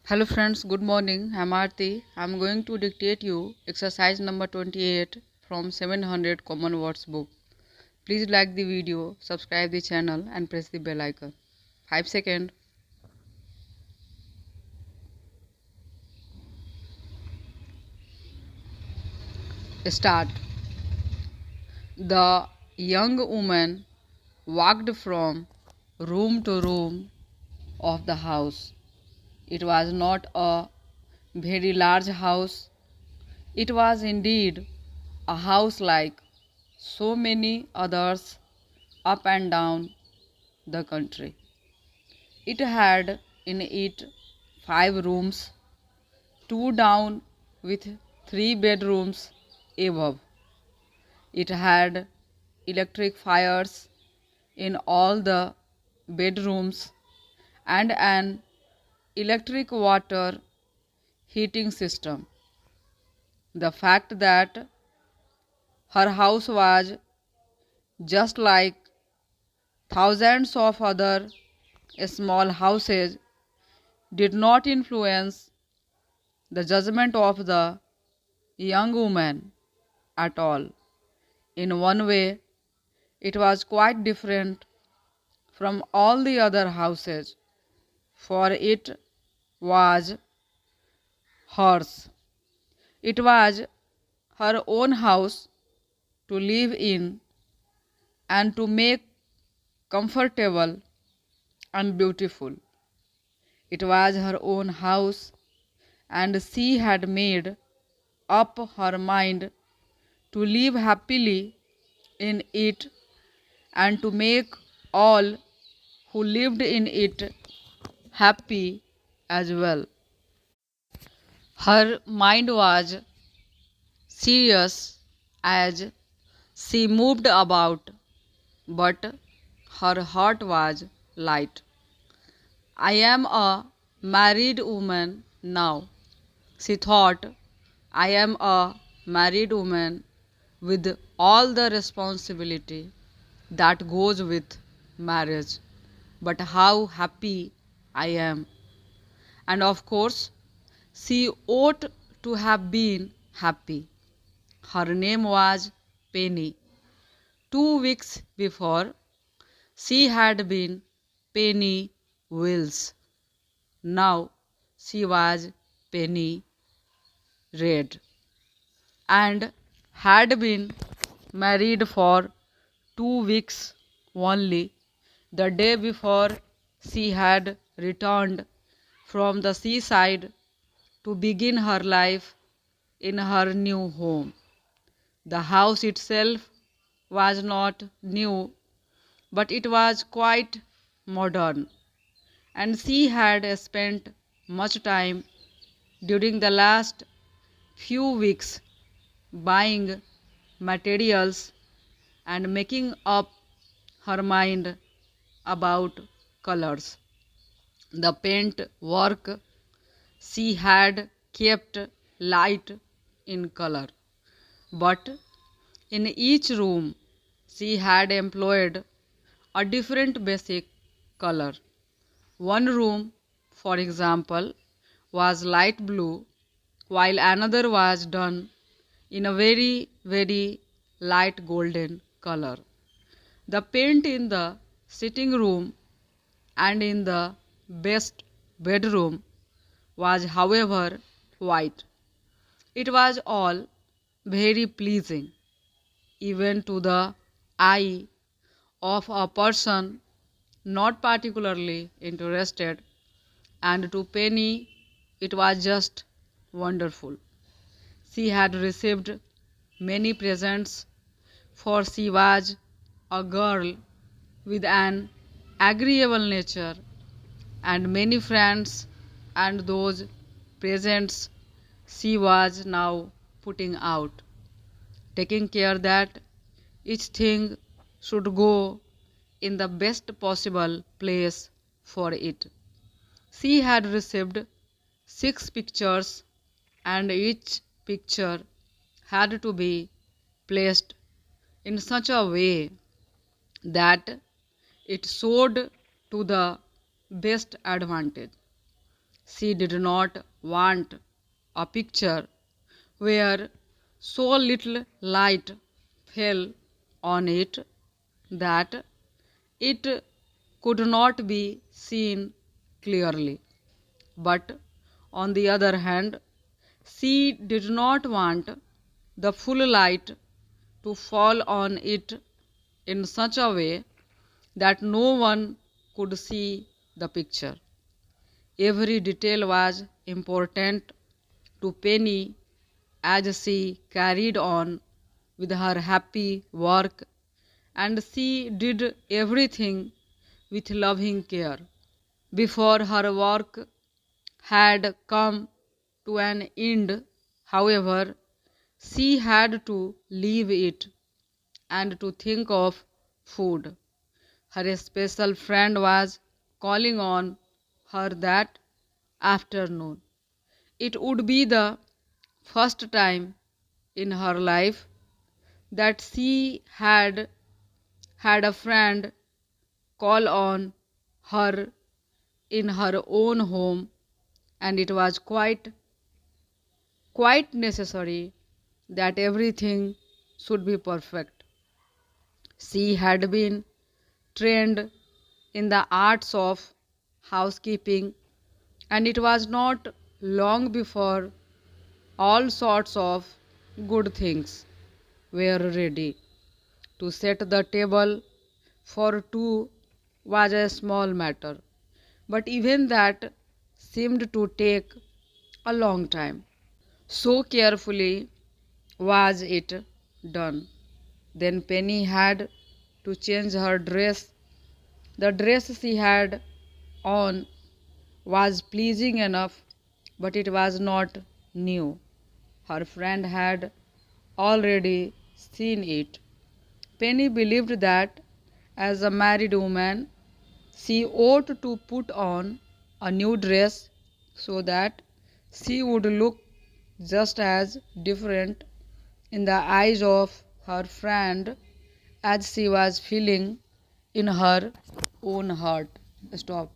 Hello friends, good morning. I'm Aarti. I'm going to dictate you exercise number 28 from 700 Common Words book. Please like the video, subscribe the channel and press the bell icon. 5 seconds. Start. The young woman walked from room to room of the house. It was not a very large house. It was indeed a house like so many others up and down the country. It had in it 5 rooms, 2 down with 3 bedrooms above. It had electric fires in all the bedrooms and an electric water heating system. The fact that her house was just like thousands of other small houses did not influence the judgment of the young woman at all. In one way, it was quite different from all the other houses, for it was hers. It was her own house to live in and to make comfortable and beautiful. It was her own house, and she had made up her mind to live happily in it and to make all who lived in it happy as well. Her mind was serious as she moved about, but her heart was light. I am a married woman now, she thought. I am a married woman with all the responsibility that goes with marriage. But how happy I am. And of course, she ought to have been happy. Her name was Penny. 2 weeks before, she had been Penny Wills. Now she was Penny Red and had been married for 2 weeks only. The day before, she had returned from the seaside to begin her life in her new home. The house itself was not new, but it was quite modern, and she had spent much time during the last few weeks buying materials and making up her mind about colors. The paint work she had kept light in color, but in each room she had employed a different basic color. One room, for example, was light blue, while another was done in a very light golden color. The paint in the sitting room and in the best bedroom was, however, white. It was all very pleasing, even to the eye of a person not particularly interested, and to Penny it was just wonderful. She had received many presents, for she was a girl with an agreeable nature, and many friends, and those presents she was now putting out, taking care that each thing should go in the best possible place for it. She had received 6 pictures, and each picture had to be placed in such a way that it showed to the best advantage. She did not want a picture where so little light fell on it that it could not be seen clearly. But on the other hand, she did not want the full light to fall on it in such a way that no one could see the picture. Every detail was important to Penny as she carried on with her happy work, and she did everything with loving care. Before her work had come to an end, however, she had to leave it and to think of food. Her special friend was calling on her that afternoon. It would be the first time in her life that she had a friend call on her in her own home, and it was quite necessary that everything should be perfect. She had been trained in the arts of housekeeping, and it was not long before all sorts of good things were ready. To set the table for two was a small matter, but even that seemed to take a long time. So carefully was it done. Then Penny had to change her dress. The dress she had on was pleasing enough, but it was not new. Her friend had already seen it. Penny believed that as a married woman, she ought to put on a new dress so that she would look just as different in the eyes of her friend as she was feeling in her own heart. Stop.